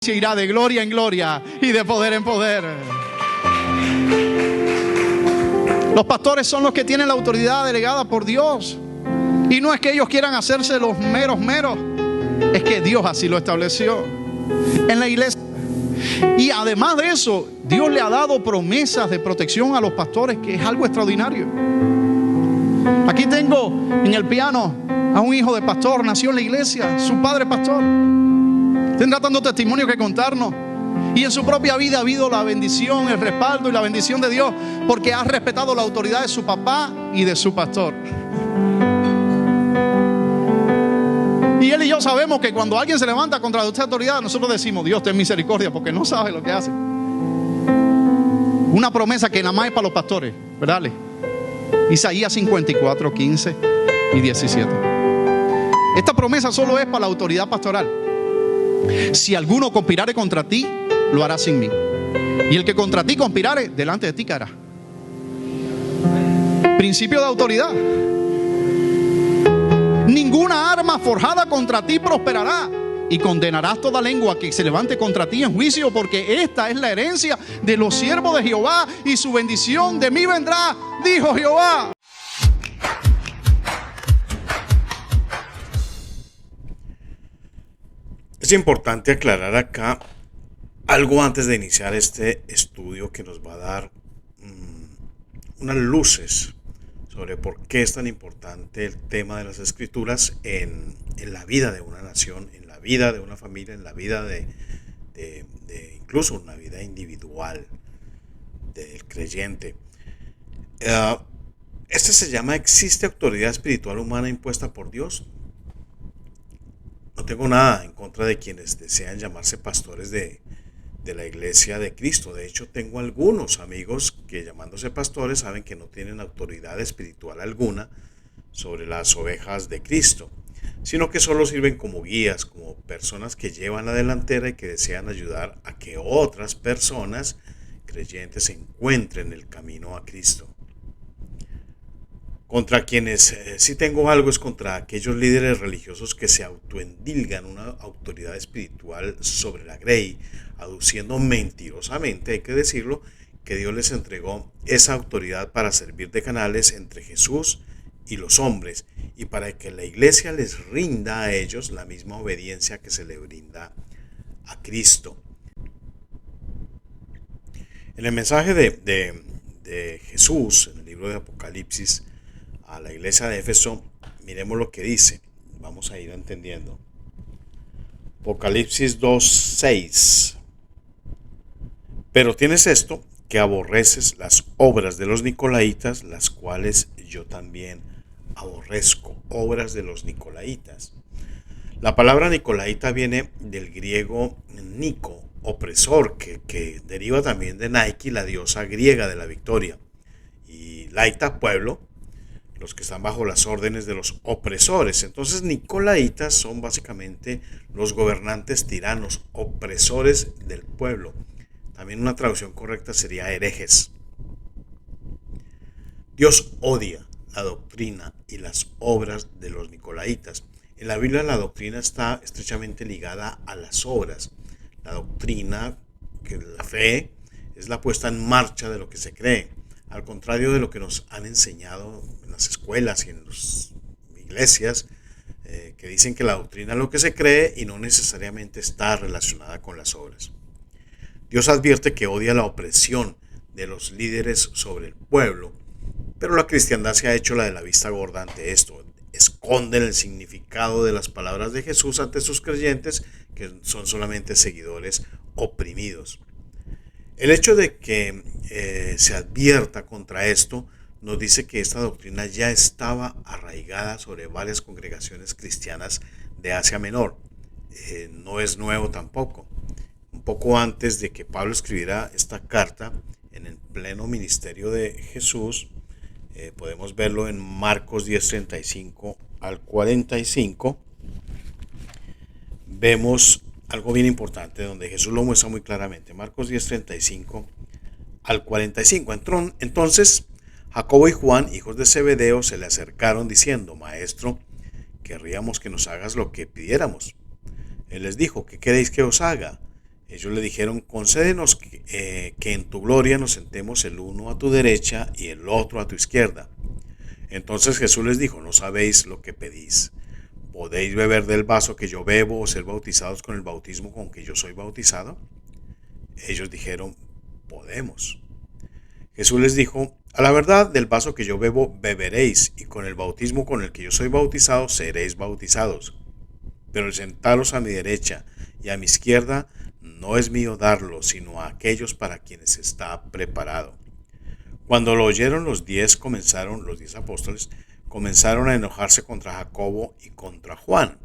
iglesia irá de gloria en gloria y de poder en poder. Los pastores son los que tienen la autoridad delegada por Dios. Y no es que ellos quieran hacerse los meros, es que Dios así lo estableció en la iglesia. Y además de eso, Dios le ha dado promesas de protección a los pastores, que es algo extraordinario. Aquí tengo en el piano a un hijo de pastor, nació en la iglesia, su padre pastor. Tendrá tanto testimonio que contarnos. Y en su propia vida ha habido la bendición, el respaldo y la bendición de Dios, porque ha respetado la autoridad de su papá y de su pastor. Y él y yo sabemos que cuando alguien se levanta contra esta autoridad, nosotros decimos: Dios, ten misericordia, porque no sabe lo que hace. Una promesa que nada más es para los pastores, ¿verdad? Isaías 54, 15 y 17. Esta promesa solo es para la autoridad pastoral. Si alguno conspirare contra ti, lo hará sin mí. Y el que contra ti conspirare, delante de ti caerá. Principio de autoridad. Ninguna arma forjada contra ti prosperará, y condenarás toda lengua que se levante contra ti en juicio, porque esta es la herencia de los siervos de Jehová, y su bendición de mí vendrá, dijo Jehová. Es importante aclarar acá algo antes de iniciar este estudio que nos va a dar unas luces sobre por qué es tan importante el tema de las escrituras en la vida de una nación, en la vida de una familia, en la vida de incluso una vida individual del creyente. Este se llama: ¿existe autoridad espiritual humana impuesta por Dios? No tengo nada en contra de quienes desean llamarse pastores de la iglesia de Cristo. De hecho, tengo algunos amigos que, llamándose pastores, saben que no tienen autoridad espiritual alguna sobre las ovejas de Cristo, sino que solo sirven como guías, como personas que llevan la delantera y que desean ayudar a que otras personas creyentes encuentren el camino a Cristo. Contra quienes sí tengo algo es contra aquellos líderes religiosos que se autoendilgan una autoridad espiritual sobre la grey, aduciendo mentirosamente, hay que decirlo, que Dios les entregó esa autoridad para servir de canales entre Jesús y los hombres, y para que la iglesia les rinda a ellos la misma obediencia que se le brinda a Cristo. En el mensaje de Jesús, en el libro de Apocalipsis, a la iglesia de Éfeso, miremos lo que dice. Vamos a ir entendiendo. Apocalipsis 2:6. Pero tienes esto, que aborreces las obras de los nicolaítas, las cuales yo también aborrezco. Obras de los nicolaítas. La palabra nicolaíta viene del griego Nico, opresor, que deriva también de Nike, la diosa griega de la victoria, y laita, pueblo, los que están bajo las órdenes de los opresores. Entonces, nicolaítas son básicamente los gobernantes tiranos, opresores del pueblo. También una traducción correcta sería herejes. Dios odia la doctrina y las obras de los nicolaítas. En la Biblia la doctrina está estrechamente ligada a las obras. La doctrina, que la fe, es la puesta en marcha de lo que se cree. Al contrario de lo que nos han enseñado en las escuelas y en las iglesias, que dicen que la doctrina es lo que se cree y no necesariamente está relacionada con las obras. Dios advierte que odia la opresión de los líderes sobre el pueblo, pero la cristiandad se ha hecho la de la vista gorda ante esto. Esconden el significado de las palabras de Jesús ante sus creyentes, que son solamente seguidores oprimidos. El hecho de que se advierta contra esto nos dice que esta doctrina ya estaba arraigada sobre varias congregaciones cristianas de Asia Menor. No es nuevo tampoco. Un poco antes de que Pablo escribiera esta carta, en el pleno ministerio de Jesús, podemos verlo en Marcos 10:35 al 45. Vemos algo bien importante donde Jesús lo muestra muy claramente. Marcos 10:35 al 45. Entonces Jacobo y Juan, hijos de Zebedeo, se le acercaron diciendo: Maestro, querríamos que nos hagas lo que pidiéramos. Él les dijo: ¿qué queréis que os haga? Ellos le dijeron, concédenos que en tu gloria nos sentemos el uno a tu derecha y el otro a tu izquierda. Entonces Jesús les dijo, no sabéis lo que pedís. ¿Podéis beber del vaso que yo bebo o ser bautizados con el bautismo con que yo soy bautizado? Ellos dijeron, podemos. Jesús les dijo, a la verdad, del vaso que yo bebo beberéis, y con el bautismo con el que yo soy bautizado seréis bautizados. Pero el sentaros a mi derecha y a mi izquierda no es mío darlo, sino a aquellos para quienes está preparado. Cuando lo oyeron los 10 apóstoles, comenzaron a enojarse contra Jacobo y contra Juan.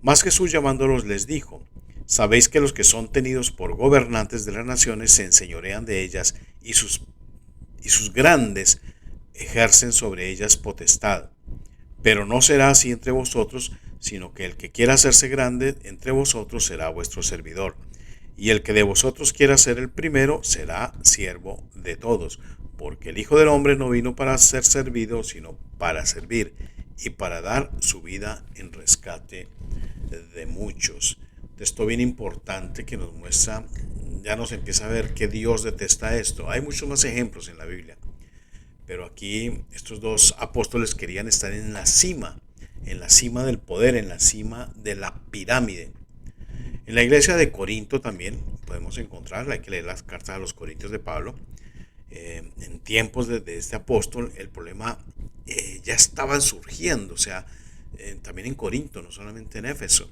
Mas Jesús llamándolos les dijo, sabéis que los que son tenidos por gobernantes de las naciones se enseñorean de ellas y sus grandes ejercen sobre ellas potestad. Pero no será así entre vosotros, sino que el que quiera hacerse grande entre vosotros será vuestro servidor. Y el que de vosotros quiera ser el primero será siervo de todos, porque el Hijo del Hombre no vino para ser servido, sino para servir, y para dar su vida en rescate de muchos. Texto bien importante que nos muestra, ya nos empieza a ver que Dios detesta esto. Hay muchos más ejemplos en la Biblia, pero aquí estos dos apóstoles querían estar en la cima del poder, en la cima de la pirámide. En la iglesia de Corinto también podemos encontrar, hay que leer las cartas a los Corintios de Pablo. En tiempos de este apóstol el problema ya estaba surgiendo, o sea, también en Corinto, no solamente en Éfeso.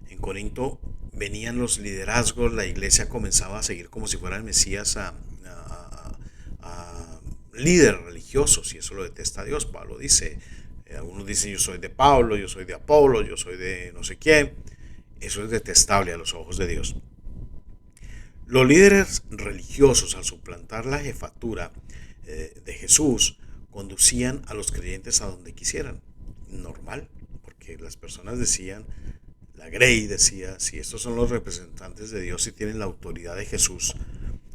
En Corinto venían los liderazgos, la iglesia comenzaba a seguir como si fuera el Mesías a líderes religiosos, y eso lo detesta Dios. Pablo dice, algunos dicen yo soy de Pablo, yo soy de Apolo, yo soy de no sé quién. Eso es detestable a los ojos de Dios. Los líderes religiosos, al suplantar la jefatura de Jesús, conducían a los creyentes a donde quisieran. Normal, porque las personas decían, la Grey decía, si estos son los representantes de Dios y tienen la autoridad de Jesús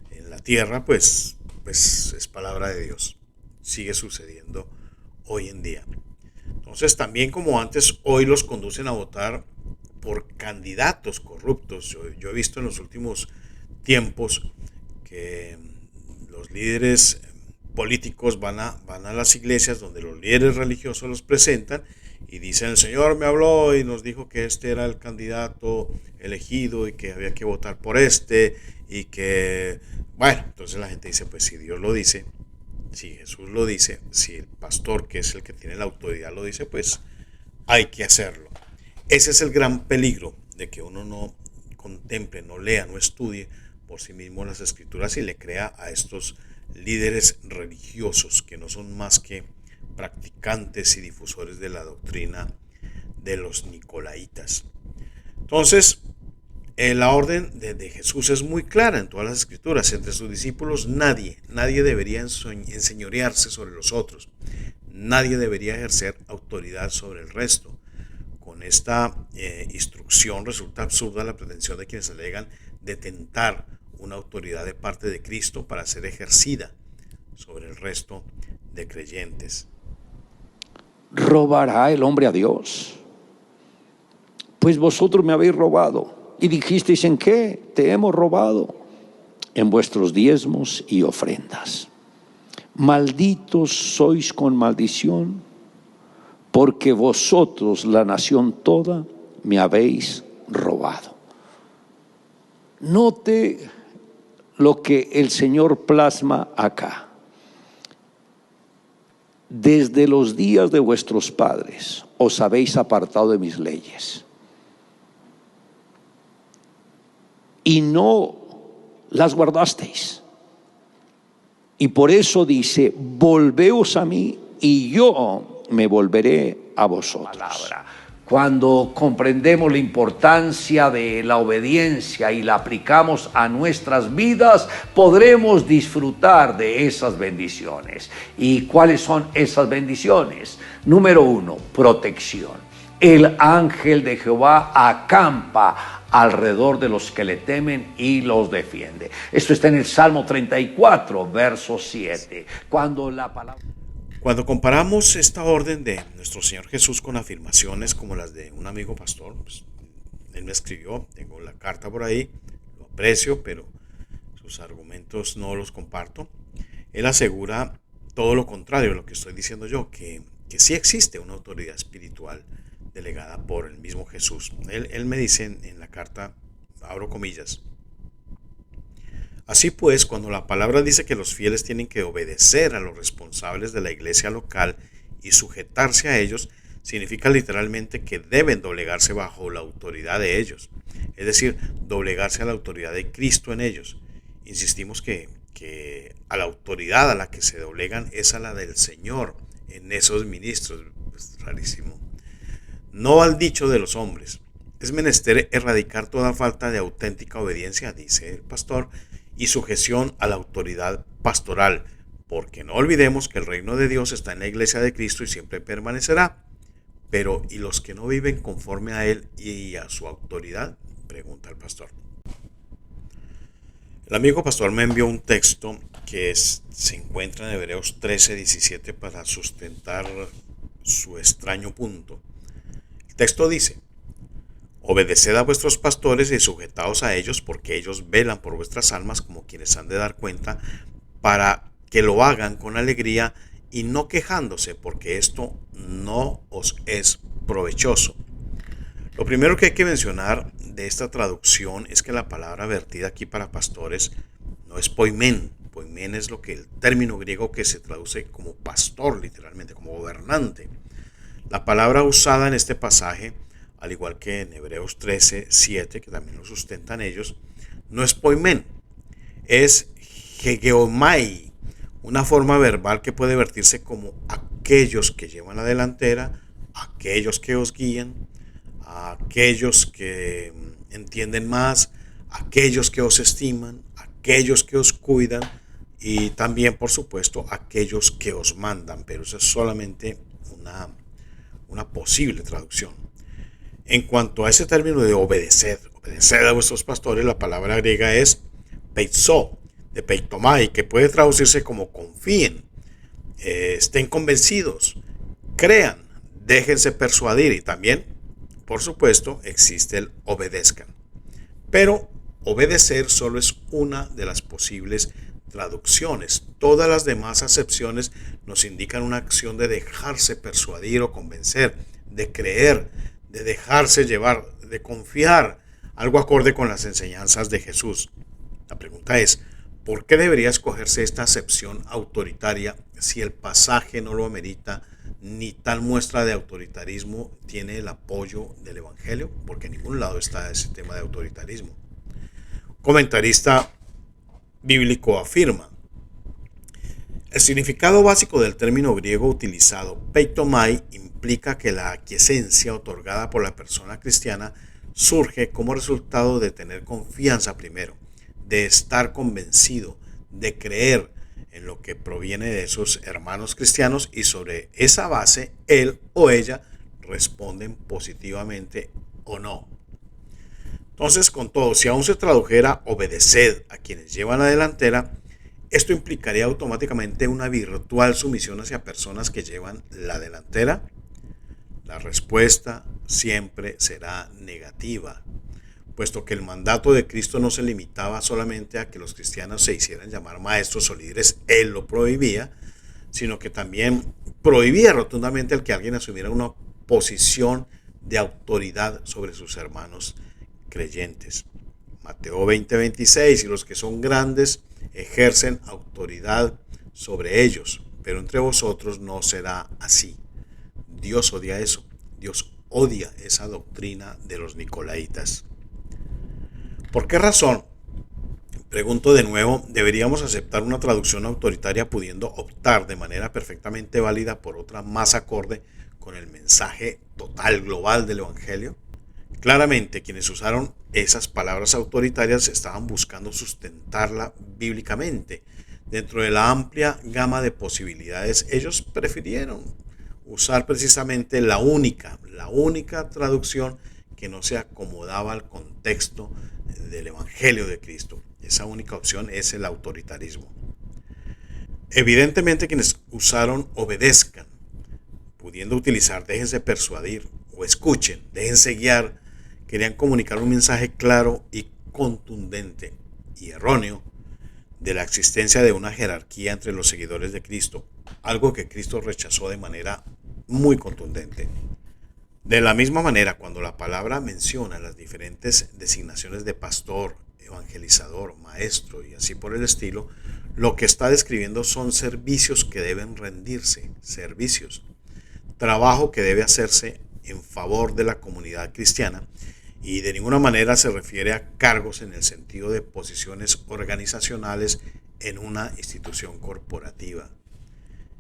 en la tierra, pues es palabra de Dios. Sigue sucediendo hoy en día. Entonces, también como antes, hoy los conducen a votar por candidatos corruptos. Yo he visto en los últimos tiempos que los líderes políticos van a las iglesias donde los líderes religiosos los presentan y dicen, el Señor me habló y nos dijo que este era el candidato elegido y que había que votar por este, y que, bueno, entonces la gente dice, pues si Dios lo dice, si Jesús lo dice, si el pastor, que es el que tiene la autoridad, lo dice, pues hay que hacerlo. Ese es el gran peligro de que uno no contemple, no lea, no estudie por sí mismo las escrituras y le crea a estos líderes religiosos que no son más que practicantes y difusores de la doctrina de los nicolaitas. Entonces, la orden de Jesús es muy clara en todas las escrituras. Entre sus discípulos nadie debería enseñorearse sobre los otros. Nadie debería ejercer autoridad sobre el resto. Con esta instrucción resulta absurda la pretensión de quienes alegan detentar una autoridad de parte de Cristo para ser ejercida sobre el resto de creyentes. ¿Robará el hombre a Dios? Pues vosotros me habéis robado. Y dijisteis, ¿en qué te hemos robado? En vuestros diezmos y ofrendas. Malditos sois con maldición, porque vosotros, la nación toda, me habéis robado. Note lo que el Señor plasma acá. Desde los días de vuestros padres os habéis apartado de mis leyes y no las guardasteis. Y por eso dice, volveos a mí y yo me volveré a vosotros. Cuando comprendemos la importancia de la obediencia y la aplicamos a nuestras vidas, podremos disfrutar de esas bendiciones. ¿Y cuáles son esas bendiciones? Número 1, protección. El ángel de Jehová acampa alrededor de los que le temen y los defiende. Esto está en el Salmo 34, verso 7. Cuando comparamos esta orden de nuestro Señor Jesús con afirmaciones como las de un amigo pastor, pues, él me escribió, tengo la carta por ahí, aprecio, pero sus argumentos no los comparto. Él asegura todo lo contrario de lo que estoy diciendo yo, que sí existe una autoridad espiritual delegada por el mismo Jesús. Él me dice en la carta, abro comillas: así pues, cuando la palabra dice que los fieles tienen que obedecer a los responsables de la iglesia local y sujetarse a ellos, significa literalmente que deben doblegarse bajo la autoridad de ellos, es decir, doblegarse a la autoridad de Cristo en ellos. Insistimos que a la autoridad a la que se doblegan es a la del Señor en esos ministros. Es rarísimo. No al dicho de los hombres. Es menester erradicar toda falta de auténtica obediencia, dice el pastor, y sujeción a la autoridad pastoral, porque no olvidemos que el reino de Dios está en la iglesia de Cristo y siempre permanecerá. Pero ¿y los que no viven conforme a Él y a su autoridad?, pregunta el pastor. El amigo pastor me envió un texto que se encuentra en Hebreos 13:17 para sustentar su extraño punto. El texto dice: obedeced a vuestros pastores y sujetaos a ellos, porque ellos velan por vuestras almas como quienes han de dar cuenta, para que lo hagan con alegría y no quejándose, porque esto no os es provechoso. Lo primero que hay que mencionar de esta traducción es que la palabra vertida aquí para pastores no es poimen. Poimen es el término griego que se traduce como pastor, literalmente, como gobernante. La palabra usada en este pasaje, al igual que en Hebreos 13:7, que también lo sustentan ellos, no es poimen, es hegeomai, una forma verbal que puede vertirse como aquellos que llevan la delantera, aquellos que os guían, aquellos que entienden más, aquellos que os estiman, aquellos que os cuidan y también, por supuesto, aquellos que os mandan, pero eso es solamente una posible traducción. En cuanto a ese término de obedeced a vuestros pastores, la palabra griega es peitzo, de peitomai, que puede traducirse como confíen, estén convencidos, crean, déjense persuadir, y también, por supuesto, existe el obedezcan. Pero obedecer solo es una de las posibles traducciones. Todas las demás acepciones nos indican una acción de dejarse persuadir o convencer, de creer, de dejarse llevar, de confiar, algo acorde con las enseñanzas de Jesús. La pregunta es: ¿por qué debería escogerse esta acepción autoritaria si el pasaje no lo amerita, ni tal muestra de autoritarismo tiene el apoyo del Evangelio? Porque en ningún lado está ese tema de autoritarismo. Un comentarista bíblico afirma: el significado básico del término griego utilizado, peitomai, implica que la aquiescencia otorgada por la persona cristiana surge como resultado de tener confianza primero, de estar convencido, de creer en lo que proviene de sus hermanos cristianos, y sobre esa base él o ella responden positivamente o no. Entonces, con todo, si aún se tradujera obedeced a quienes llevan la delantera, esto implicaría automáticamente una virtual sumisión hacia personas que llevan la delantera. La respuesta siempre será negativa, puesto que el mandato de Cristo no se limitaba solamente a que los cristianos se hicieran llamar maestros o líderes, Él lo prohibía, sino que también prohibía rotundamente el que alguien asumiera una posición de autoridad sobre sus hermanos creyentes. Mateo 20:26: y los que son grandes ejercen autoridad sobre ellos, pero entre vosotros no será así. Dios odia eso. Dios odia esa doctrina de los nicolaitas. ¿Por qué razón? Pregunto de nuevo, ¿deberíamos aceptar una traducción autoritaria pudiendo optar de manera perfectamente válida por otra más acorde con el mensaje total global del Evangelio? Claramente, quienes usaron esas palabras autoritarias estaban buscando sustentarla bíblicamente. Dentro de la amplia gama de posibilidades, ellos prefirieron usar precisamente la única traducción que no se acomodaba al contexto del Evangelio de Cristo. Esa única opción es el autoritarismo. Evidentemente, quienes usaron obedezcan, pudiendo utilizar déjense persuadir o escuchen, déjense guiar, querían comunicar un mensaje claro y contundente y erróneo de la existencia de una jerarquía entre los seguidores de Cristo, algo que Cristo rechazó de manera muy contundente. De la misma manera, cuando la palabra menciona las diferentes designaciones de pastor, evangelizador, maestro y así por el estilo, lo que está describiendo son servicios que deben rendirse, servicios, trabajo que debe hacerse en favor de la comunidad cristiana, y de ninguna manera se refiere a cargos en el sentido de posiciones organizacionales en una institución corporativa.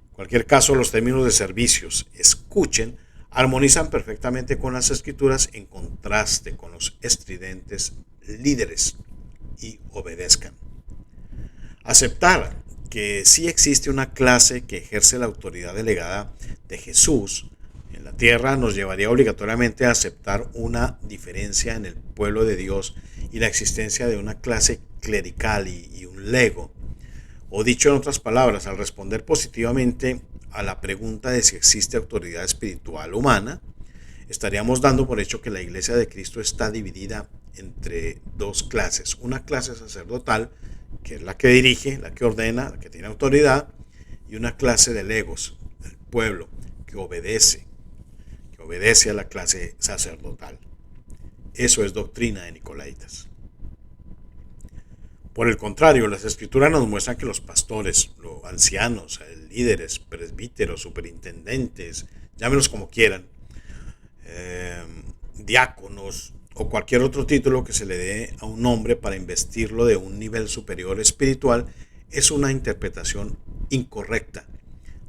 En cualquier caso, los términos de servicios, escuchen, armonizan perfectamente con las Escrituras en contraste con los estridentes líderes y obedezcan. Aceptar que sí existe una clase que ejerce la autoridad delegada de Jesús en la tierra nos llevaría obligatoriamente a aceptar una diferencia en el pueblo de Dios y la existencia de una clase clerical y un lego. O dicho en otras palabras, al responder positivamente a la pregunta de si existe autoridad espiritual humana, estaríamos dando por hecho que la Iglesia de Cristo está dividida entre dos clases. Una clase sacerdotal, que es la que dirige, la que ordena, la que tiene autoridad, y una clase de legos, el pueblo, que obedece a la clase sacerdotal. Eso es doctrina de Nicolaitas. Por el contrario, las Escrituras nos muestran que los pastores, los ancianos, líderes, presbíteros, superintendentes, llámenos como quieran, diáconos o cualquier otro título que se le dé a un hombre para investirlo de un nivel superior espiritual, es una interpretación incorrecta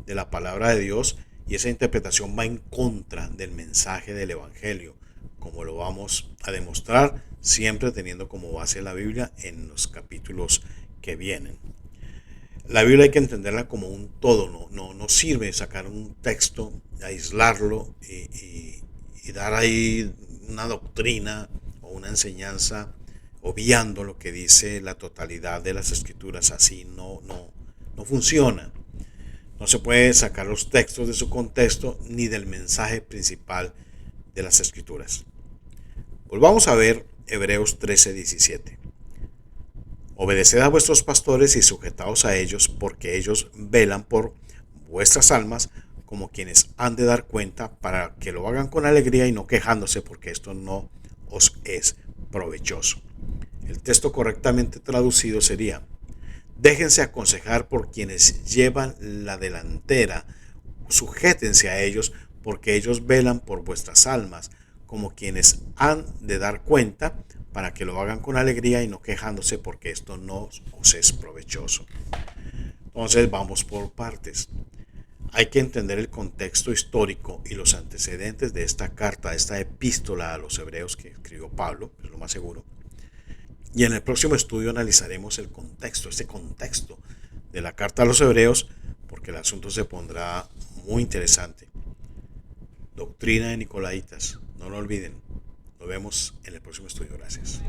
de la palabra de Dios, y esa interpretación va en contra del mensaje del Evangelio, como lo vamos a demostrar siempre teniendo como base la Biblia en los capítulos que vienen. La Biblia hay que entenderla como un todo, no sirve sacar un texto, aislarlo y dar ahí una doctrina o una enseñanza obviando lo que dice la totalidad de las Escrituras. Así no funciona. No se puede sacar los textos de su contexto ni del mensaje principal de las Escrituras. Volvamos a ver Hebreos 13:17. Obedeced a vuestros pastores y sujetaos a ellos, porque ellos velan por vuestras almas como quienes han de dar cuenta, para que lo hagan con alegría y no quejándose, porque esto no os es provechoso. El texto correctamente traducido sería: déjense aconsejar por quienes llevan la delantera, sujétense a ellos, porque ellos velan por vuestras almas, como quienes han de dar cuenta, para que lo hagan con alegría y no quejándose, porque esto no os es provechoso. Entonces vamos por partes. Hay que entender el contexto histórico y los antecedentes de esta carta, de esta epístola a los hebreos que escribió Pablo, es lo más seguro. Y en el próximo estudio analizaremos el contexto, este contexto de la carta a los hebreos, porque el asunto se pondrá muy interesante. Doctrina de Nicolaitas, no lo olviden. Nos vemos en el próximo estudio. Gracias.